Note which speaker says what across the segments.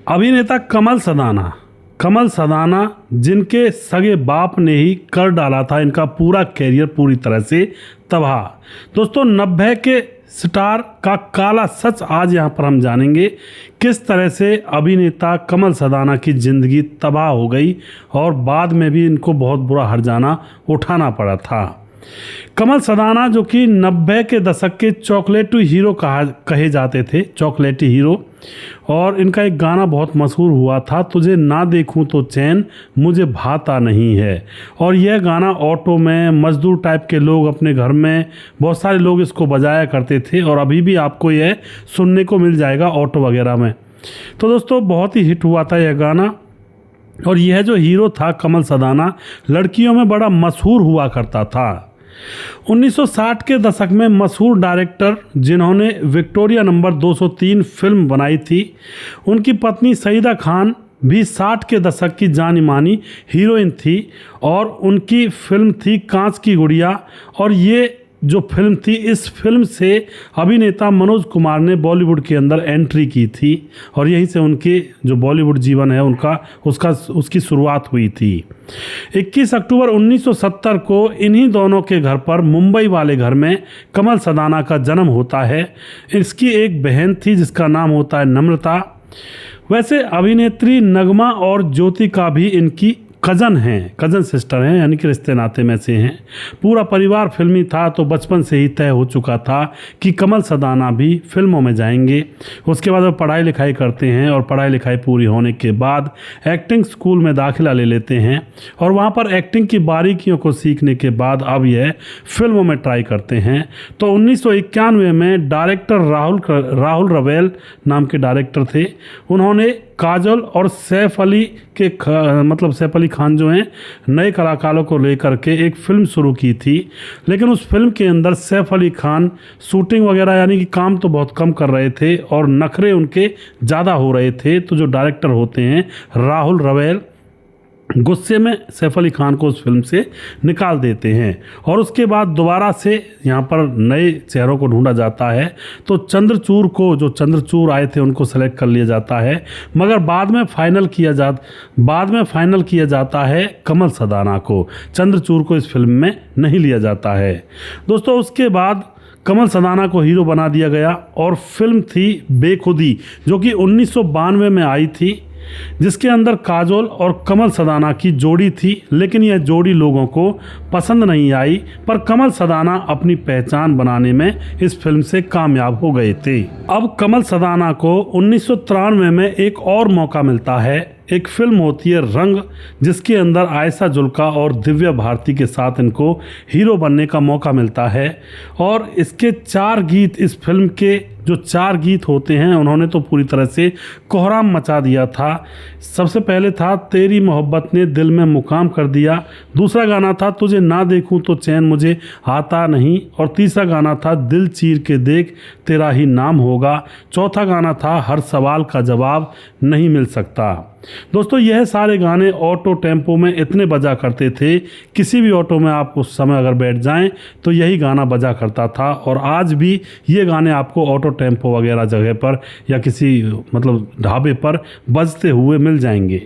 Speaker 1: अभिनेता कमल सदाना जिनके सगे बाप ने ही कर डाला था इनका पूरा कैरियर पूरी तरह से तबाह। दोस्तों 90 के स्टार का काला सच आज यहाँ पर हम जानेंगे, किस तरह से अभिनेता कमल सदाना की ज़िंदगी तबाह हो गई और बाद में भी इनको बहुत बुरा हर्जाना उठाना पड़ा था। कमल सदाना जो कि 90 के दशक के चॉकलेटी हीरो कहे जाते थे, चॉकलेटी हीरो, और इनका एक गाना बहुत मशहूर हुआ था, तुझे ना देखूं तो चैन मुझे भाता नहीं है। और यह गाना ऑटो में मजदूर टाइप के लोग अपने घर में बहुत सारे लोग इसको बजाया करते थे और अभी भी आपको यह सुनने को मिल जाएगा ऑटो वगैरह में। तो दोस्तों बहुत ही हिट हुआ था यह गाना। और यह जो हीरो था कमल सदाना लड़कियों में बड़ा मशहूर हुआ करता था। 1960 के दशक में मशहूर डायरेक्टर जिन्होंने विक्टोरिया नंबर 203 फिल्म बनाई थी, उनकी पत्नी सईदा खान भी 60 के दशक की जानी मानी हीरोइन थी और उनकी फिल्म थी कांच की गुड़िया। और ये जो फिल्म थी, इस फिल्म से अभिनेता मनोज कुमार ने बॉलीवुड के अंदर एंट्री की थी और यहीं से उनके जो बॉलीवुड जीवन है उसकी शुरुआत हुई थी। 21 अक्टूबर 1970 को इन्हीं दोनों के घर पर मुंबई वाले घर में कमल सदाना का जन्म होता है। इसकी एक बहन थी जिसका नाम होता है नम्रता। वैसे अभिनेत्री नगमा और ज्योति का भी इनकी कज़न सिस्टर हैं, यानी कि रिश्ते नाते में से हैं। पूरा परिवार फिल्मी था तो बचपन से ही तय हो चुका था कि कमल सदाना भी फिल्मों में जाएंगे। उसके बाद वो पढ़ाई लिखाई करते हैं और पढ़ाई लिखाई पूरी होने के बाद एक्टिंग स्कूल में दाखिला ले लेते हैं और वहाँ पर एक्टिंग की बारीकियों को सीखने के बाद अब यह फिल्मों में ट्राई करते हैं। तो 1991 में डायरेक्टर राहुल रवेल नाम के डायरेक्टर थे, उन्होंने काजोल और सैफ अली खान जो हैं नए कलाकारों को लेकर के एक फिल्म शुरू की थी। लेकिन उस फिल्म के अंदर सैफ अली खान शूटिंग वगैरह यानी कि काम तो बहुत कम कर रहे थे और नखरे उनके ज़्यादा हो रहे थे। तो जो डायरेक्टर होते हैं राहुल रवेल गुस्से में सैफ अली खान को उस फिल्म से निकाल देते हैं और उसके बाद दोबारा से यहाँ पर नए चेहरों को ढूंढा जाता है। तो चंद्रचूड़ आए थे उनको सेलेक्ट कर लिया जाता है, मगर बाद में फाइनल किया जाता है कमल सदाना को। चंद्रचूड़ को इस फिल्म में नहीं लिया जाता है। दोस्तों उसके बाद कमल सदाना को हीरो बना दिया गया और फिल्म थी बेखुदी जो कि 1992 में आई थी, जिसके अंदर काजोल और कमल सदाना की जोड़ी थी। लेकिन यह जोड़ी लोगों को पसंद नहीं आई, पर कमल सदाना अपनी पहचान बनाने में इस फिल्म से कामयाब हो गए थे। अब कमल सदाना को 1993 में एक और मौका मिलता है। एक फिल्म होती है रंग, जिसके अंदर आयशा जुल्का और दिव्या भारती के साथ इनको हीरो बनने का मौका मिलता है। और इसके 4 गीत, इस फिल्म के जो 4 गीत होते हैं, उन्होंने तो पूरी तरह से कोहराम मचा दिया था। सबसे पहले था तेरी मोहब्बत ने दिल में मुकाम कर दिया, दूसरा गाना था तुझे ना देखूं तो चैन मुझे आता नहीं, और तीसरा गाना था दिल चीर के देख तेरा ही नाम होगा, चौथा गाना था हर सवाल का जवाब नहीं मिल सकता। दोस्तों यह सारे गाने ऑटो टेम्पो में इतने बजा करते थे, किसी भी ऑटो में आप उस समय अगर बैठ जाएं तो यही गाना बजा करता था। और आज भी ये गाने आपको ऑटो टेम्पो वगैरह जगह पर या किसी ढाबे पर बजते हुए मिल जाएंगे।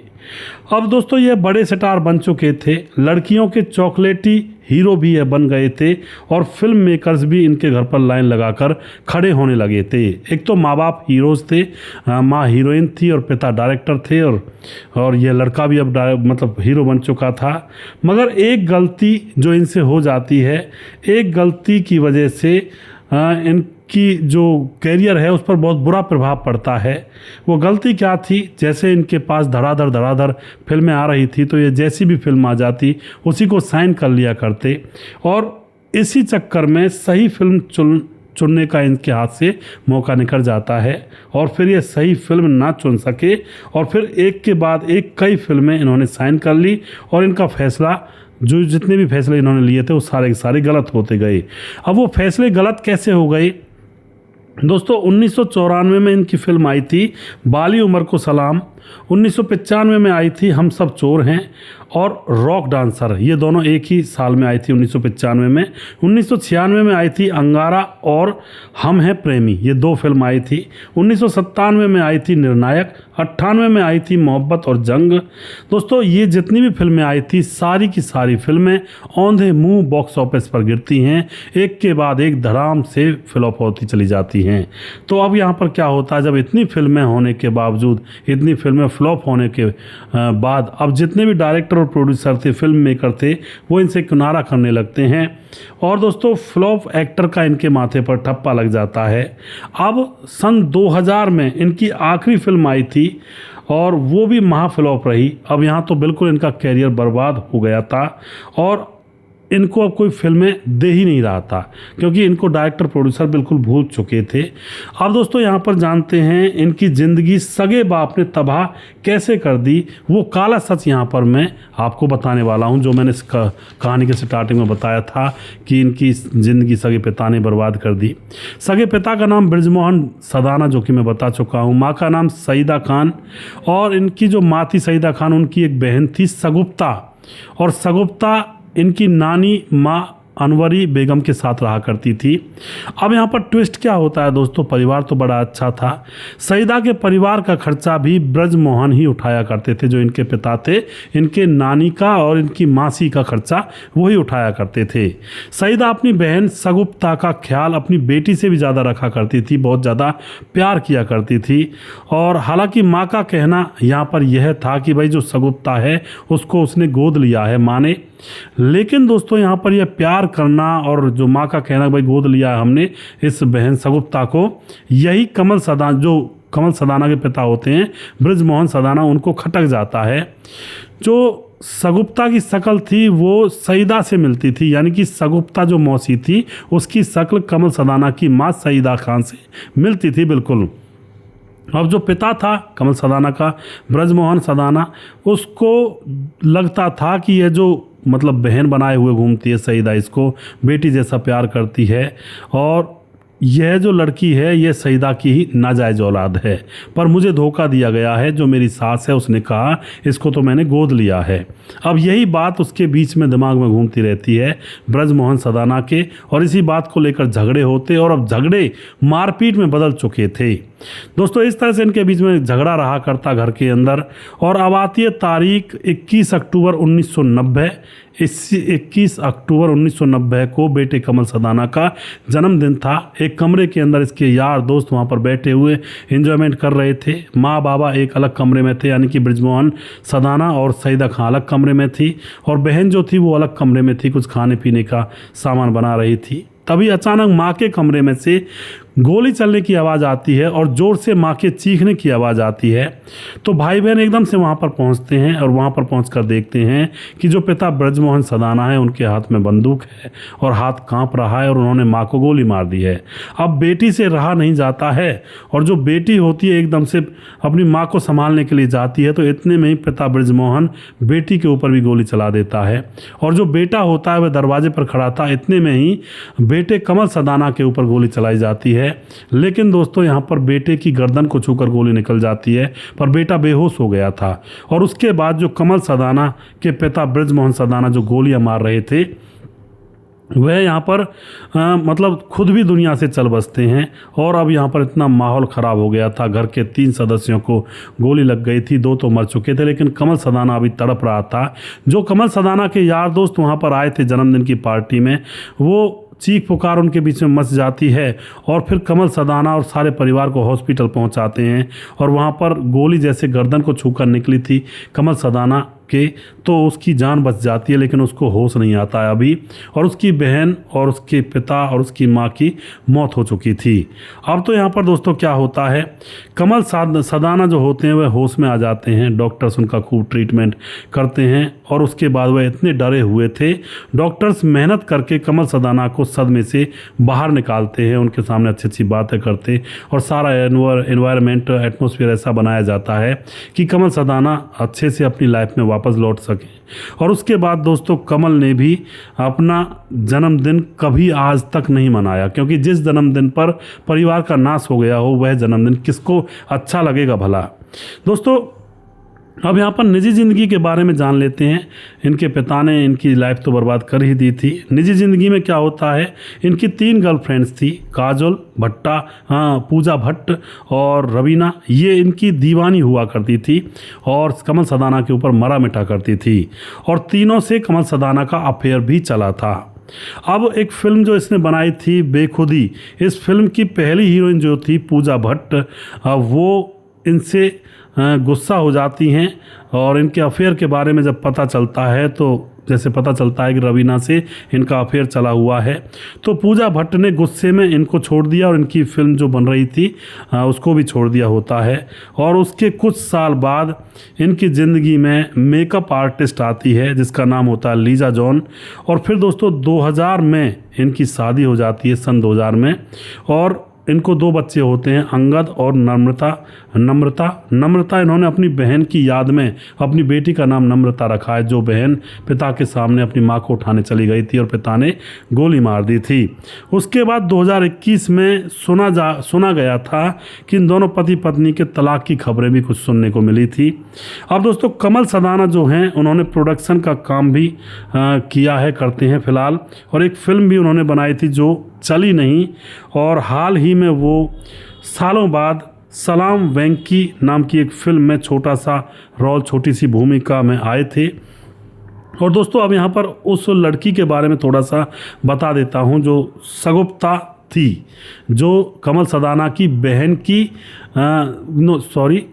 Speaker 1: अब दोस्तों ये बड़े स्टार बन चुके थे, लड़कियों के चॉकलेटी हीरो भी ये बन गए थे और फिल्म मेकर्स भी इनके घर पर लाइन लगाकर खड़े होने लगे थे। एक तो माँ बाप हीरोज़ थे, माँ हीरोइन थी और पिता डायरेक्टर थे और ये लड़का भी अब हीरो बन चुका था। मगर एक गलती जो इनसे हो जाती है, एक गलती की वजह से इनकी जो कैरियर है उस पर बहुत बुरा प्रभाव पड़ता है। वो गलती क्या थी, जैसे इनके पास धड़ाधड़ फिल्में आ रही थी तो ये जैसी भी फिल्म आ जाती उसी को साइन कर लिया करते और इसी चक्कर में सही फिल्म चुनने का इनके हाथ से मौका निकल जाता है और फिर ये सही फिल्म ना चुन सके और फिर एक के बाद एक कई फिल्में इन्होंने साइन कर ली और इनका फैसला जो जितने भी फैसले इन्होंने लिए थे वो सारे के सारे गलत होते गए। अब वो फैसले गलत कैसे हो गए दोस्तों, 1994 में इनकी फिल्म आई थी बाली उमर को सलाम, 1995 में आई थी हम सब चोर हैं और रॉक डांसर, ये दोनों एक ही साल में आई थी 1995 में। 1996 में आई थी अंगारा और हम हैं प्रेमी, ये 2 फिल्म आई थी। 1997 में आई थी निर्णायक, 98 में आई थी मोहब्बत और जंग। दोस्तों ये जितनी भी फिल्में आई थी सारी की सारी फिल्में औंधे मुंह बॉक्स ऑफिस पर गिरती हैं, एक के बाद एक धड़ाम से फ्लॉप होती चली जाती हैं। तो अब यहाँ पर क्या होता है, जब इतनी फिल्में होने के बावजूद, इतनी फिल्में फ्लॉप होने के बाद अब जितने भी डायरेक्टर और प्रोड्यूसर थे, फिल्म मेकर थे, वो इनसे किनारा करने लगते हैं और दोस्तों फ्लॉप एक्टर का इनके माथे पर ठप्पा लग जाता है। अब सन 2000 में इनकी आखिरी फिल्म आई थी और वो भी महाफ्लॉप रही। अब यहाँ तो बिल्कुल इनका कैरियर बर्बाद हो गया था और इनको अब कोई फिल्में दे ही नहीं रहा था, क्योंकि इनको डायरेक्टर प्रोड्यूसर बिल्कुल भूल चुके थे। अब दोस्तों यहाँ पर जानते हैं इनकी ज़िंदगी सगे बाप ने तबाह कैसे कर दी, वो काला सच यहाँ पर मैं आपको बताने वाला हूँ। जो मैंने इस कहानी के स्टार्टिंग में बताया था कि इनकी ज़िंदगी सगे पिता ने बर्बाद कर दी। सगे पिता का नाम बृजमोहन सदाना, जो कि मैं बता चुका हूँ। माँ का नाम सईदा खान और इनकी जो माँ थी सईदा खान, उनकी एक बहन थी सगुप्ता, और सगुप्ता इनकी नानी माँ अनवरी बेगम के साथ रहा करती थी। अब यहाँ पर ट्विस्ट क्या होता है दोस्तों, परिवार तो बड़ा अच्छा था। सईदा के परिवार का खर्चा भी ब्रजमोहन ही उठाया करते थे, जो इनके पिता थे। इनके नानी का और इनकी मासी का खर्चा वही उठाया करते थे। सईदा अपनी बहन सगुप्ता का ख्याल अपनी बेटी से भी ज़्यादा रखा करती थी, बहुत ज़्यादा प्यार किया करती थी। और हालांकि माँ का कहना यहाँ पर यह था कि भाई जो सगुप्ता है उसको उसने गोद लिया है माँ ने, लेकिन दोस्तों यहाँ पर यह प्यार करना और जो माँ का कहना भाई गोद लिया है हमने इस बहन सगुप्ता को, यही कमल सदाना के पिता होते हैं बृजमोहन सदाना, उनको खटक जाता है। जो सगुप्ता की शक्ल थी वो सईदा से मिलती थी, यानी कि सगुप्ता जो मौसी थी उसकी शक्ल कमल सदाना की माँ सईदा खान से मिलती थी बिल्कुल। अब जो पिता था कमल सदाना का, बृजमोहन सदाना, उसको लगता था कि यह जो मतलब बहन बनाए हुए घूमती है सईदा, इसको बेटी जैसा प्यार करती है और यह जो लड़की है ये सईदा की ही नाजायज़ औलाद है, पर मुझे धोखा दिया गया है। जो मेरी सास है उसने कहा इसको तो मैंने गोद लिया है। अब यही बात उसके बीच में दिमाग में घूमती रहती है बृजमोहन सदाना के, और इसी बात को लेकर झगड़े होते और अब झगड़े मारपीट में बदल चुके थे। दोस्तों इस तरह से इनके बीच में झगड़ा रहा करता घर के अंदर। और अब आती है तारीख 21 अक्टूबर 1990। इस 21 अक्टूबर 1990 को बेटे कमल सदाना का जन्मदिन था। एक कमरे के अंदर इसके यार दोस्त वहाँ पर बैठे हुए एंजॉयमेंट कर रहे थे। माँ बाबा एक अलग कमरे में थे, यानी कि बृजमोहन सदाना और सईदा खान अलग कमरे में थी, और बहन जो थी वो अलग कमरे में थी, कुछ खाने पीने का सामान बना रही थी। तभी अचानक माँ के कमरे में से गोली चलने की आवाज़ आती है और ज़ोर से माँ के चीखने की आवाज़ आती है। तो भाई बहन एकदम से वहाँ पर पहुँचते हैं और वहाँ पर पहुँचकर देखते हैं कि जो पिता बृजमोहन सदाना है उनके हाथ में बंदूक है और हाथ कांप रहा है और उन्होंने माँ को गोली मार दी है। अब बेटी से रहा नहीं जाता है और जो बेटी होती है एकदम से अपनी माँ को संभालने के लिए जाती है, तो इतने में ही पिता बृजमोहन बेटी के ऊपर भी गोली चला देता है। और जो बेटा होता है वह दरवाजे पर खड़ा था, इतने में ही बेटे कमल सदाना के ऊपर गोली चलाई जाती है। लेकिन दोस्तों यहाँ पर बेटे की गर्दन को छूकर गोली निकल जाती है, पर बेटा बेहोश हो गया था। और उसके बाद जो कमल सदाना के पिता बृजमोहन सदाना जो गोलियां मार रहे थे वह यहाँ पर मतलब खुद भी दुनिया से चल बसते हैं। और अब यहाँ पर इतना माहौल ख़राब हो गया था, घर के 3 सदस्यों को गोली लग गई थी, 2 तो मर चुके थे, लेकिन कमल सदाना अभी तड़प रहा था। जो कमल सदाना के यार दोस्त वहाँ पर आए थे जन्मदिन की पार्टी में, वो चीख पुकार उनके बीच में मच जाती है और फिर कमल सदाना और सारे परिवार को हॉस्पिटल पहुंचाते हैं। और वहां पर गोली जैसे गर्दन को छूकर निकली थी कमल सदाना के, तो उसकी जान बच जाती है, लेकिन उसको होश नहीं आता है अभी। और उसकी बहन और उसके पिता और उसकी माँ की मौत हो चुकी थी। अब तो यहाँ पर दोस्तों क्या होता है, कमल सदाना जो होते हैं वह होश में आ जाते हैं। डॉक्टर्स उनका खूब ट्रीटमेंट करते हैं और उसके बाद वह इतने डरे हुए थे, डॉक्टर्स मेहनत करके कमल सदाना को सदमे से बाहर निकालते हैं, उनके सामने अच्छी अच्छी बातें करते और सारा एनवायरनमेंट एटमॉस्फेयर ऐसा बनाया जाता है कि कमल सदाना अच्छे से अपनी लाइफ में वापस लौट सके। और उसके बाद दोस्तों कमल ने भी अपना जन्मदिन कभी आज तक नहीं मनाया, क्योंकि जिस जन्मदिन पर परिवार का नाश हो गया हो वह जन्मदिन किसको अच्छा लगेगा भला। दोस्तों अब यहाँ पर निजी ज़िंदगी के बारे में जान लेते हैं। इनके पिता ने इनकी लाइफ तो बर्बाद कर ही दी थी। निजी ज़िंदगी में क्या होता है, इनकी 3 गर्लफ्रेंड्स थी, काजोल, भट्टा, पूजा भट्ट और रवीना। ये इनकी दीवानी हुआ करती थी और कमल सदाना के ऊपर मरा मिटा करती थी और तीनों से कमल सदाना का अफेयर भी चला था। अब एक फ़िल्म जो इसने बनाई थी बेखुदी, इस फिल्म की पहली हीरोइन जो थी पूजा भट्ट, वो इनसे गुस्सा हो जाती हैं और इनके अफेयर के बारे में जब पता चलता है, तो जैसे पता चलता है कि रवीना से इनका अफेयर चला हुआ है, तो पूजा भट्ट ने गुस्से में इनको छोड़ दिया और इनकी फ़िल्म जो बन रही थी उसको भी छोड़ दिया होता है। और उसके कुछ साल बाद इनकी ज़िंदगी में मेकअप आर्टिस्ट आती है जिसका नाम होता है लीजा जॉन। और फिर दोस्तों 2000 में इनकी शादी हो जाती है, सन 2000 में, और इनको 2 बच्चे होते हैं, अंगद और नम्रता इन्होंने अपनी बहन की याद में अपनी बेटी का नाम नम्रता रखा है, जो बहन पिता के सामने अपनी मां को उठाने चली गई थी और पिता ने गोली मार दी थी। उसके बाद 2021 में सुना गया था कि इन दोनों पति पत्नी के तलाक की खबरें भी कुछ सुनने को मिली थी। अब दोस्तों कमल सदाना जो हैं उन्होंने प्रोडक्शन का काम भी करते हैं फ़िलहाल, और एक फ़िल्म भी उन्होंने बनाई थी जो चली नहीं, और हाल ही में वो सालों बाद सलाम वेंकी नाम की एक फ़िल्म में छोटा सा रोल, छोटी सी भूमिका में आए थे। और दोस्तों अब यहाँ पर उस लड़की के बारे में थोड़ा सा बता देता हूँ जो सगुप्ता थी, जो कमल सदाना की बहन की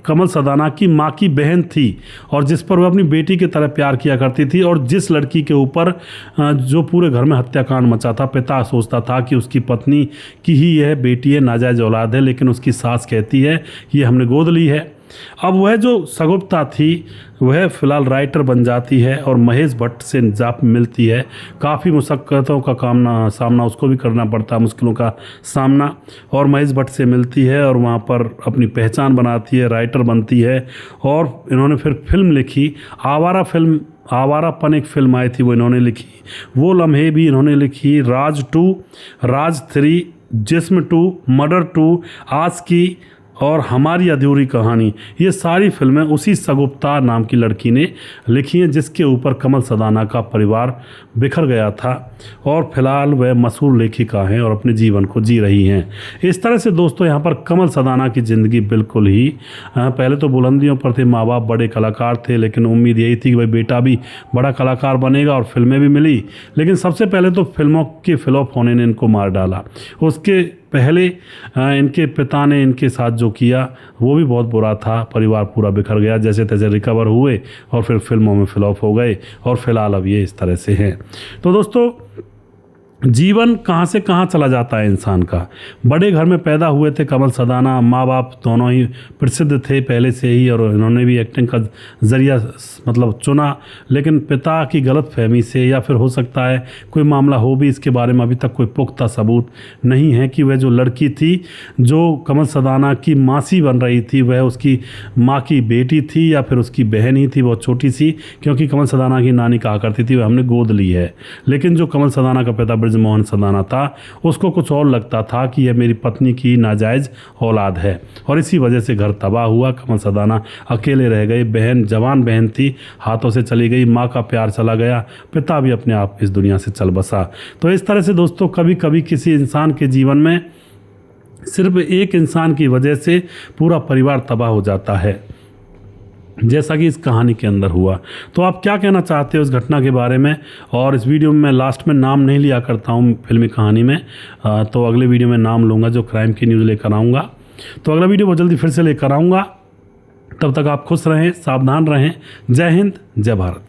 Speaker 1: कमल सदाना की माँ की बहन थी और जिस पर वह अपनी बेटी की तरह प्यार किया करती थी, और जिस लड़की के ऊपर जो पूरे घर में हत्याकांड मचा था। पिता सोचता था कि उसकी पत्नी की ही यह बेटी है, नाजायज औलाद है, लेकिन उसकी सास कहती है कि ये हमने गोद ली है। अब वह जो सगुप्ता थी वह फ़िलहाल राइटर बन जाती है और महेश भट्ट से जाप मिलती है। काफ़ी मुश्किलों का सामना उसको भी करना पड़ता है, मुश्किलों का सामना, और महेश भट्ट से मिलती है और वहाँ पर अपनी पहचान बनाती है, राइटर बनती है। और इन्होंने फिर फिल्म लिखी, आवारापन एक फ़िल्म आई थी, वो इन्होंने लिखी। वो लम्हे भी इन्होंने लिखी। राज 2, राज 3, जिस्म 2, मर्डर 2, आज की और हमारी अधूरी कहानी, ये सारी फिल्में उसी सगुप्ता नाम की लड़की ने लिखी हैं, जिसके ऊपर कमल सदाना का परिवार बिखर गया था और फिलहाल वह मशहूर लेखिका हैं और अपने जीवन को जी रही हैं। इस तरह से दोस्तों यहाँ पर कमल सदाना की ज़िंदगी बिल्कुल ही पहले तो बुलंदियों पर थे। माँ बाप बड़े कलाकार थे, लेकिन उम्मीद यही थी कि भाई बेटा भी बड़ा कलाकार बनेगा, और फिल्में भी मिली। लेकिन सबसे पहले तो फिल्मों के फ्लॉप होने ने इनको मार डाला। उसके पहले इनके पिता ने इनके साथ जो किया वो भी बहुत बुरा था। परिवार पूरा बिखर गया, जैसे तैसे रिकवर हुए और फिर फिल्मों में फ्लॉप हो गए, और फिलहाल अब ये इस तरह से हैं। तो दोस्तों जीवन कहाँ से कहाँ चला जाता है इंसान का। बड़े घर में पैदा हुए थे कमल सदाना, माँ बाप दोनों ही प्रसिद्ध थे पहले से ही, और इन्होंने भी एक्टिंग का ज़रिया मतलब चुना। लेकिन पिता की गलतफहमी से, या फिर हो सकता है कोई मामला हो भी, इसके बारे में अभी तक कोई पुख्ता सबूत नहीं है कि वह जो लड़की थी जो कमल सदाना की मासी बन रही थी वह उसकी माँ की बेटी थी या फिर उसकी बहन ही थी, बहुत छोटी सी। क्योंकि कमल सदाना की नानी कहा करती थी वह हमने गोद ली है। लेकिन जो कमल सदाना का पिता ब्रजमोहन सदाना था, उसको कुछ और लगता था कि यह मेरी पत्नी की नाजायज़ औलाद है, और इसी वजह से घर तबाह हुआ। कमल सदाना अकेले रह गए। बहन, जवान बहन थी, हाथों से चली गई। माँ का प्यार चला गया, पिता भी अपने आप इस दुनिया से चल बसा। तो इस तरह से दोस्तों कभी कभी किसी इंसान के जीवन में सिर्फ एक इंसान की वजह से पूरा परिवार तबाह हो जाता है, जैसा कि इस कहानी के अंदर हुआ। तो आप क्या कहना चाहते हो इस घटना के बारे में। और इस वीडियो में मैं लास्ट में नाम नहीं लिया करता हूँ फिल्मी कहानी में, तो अगले वीडियो में नाम लूँगा जो क्राइम की न्यूज़ लेकर आऊँगा। तो अगला वीडियो बहुत जल्दी फिर से लेकर आऊँगा। तब तक आप खुश रहें, सावधान रहें। जय हिंद, जय भारत।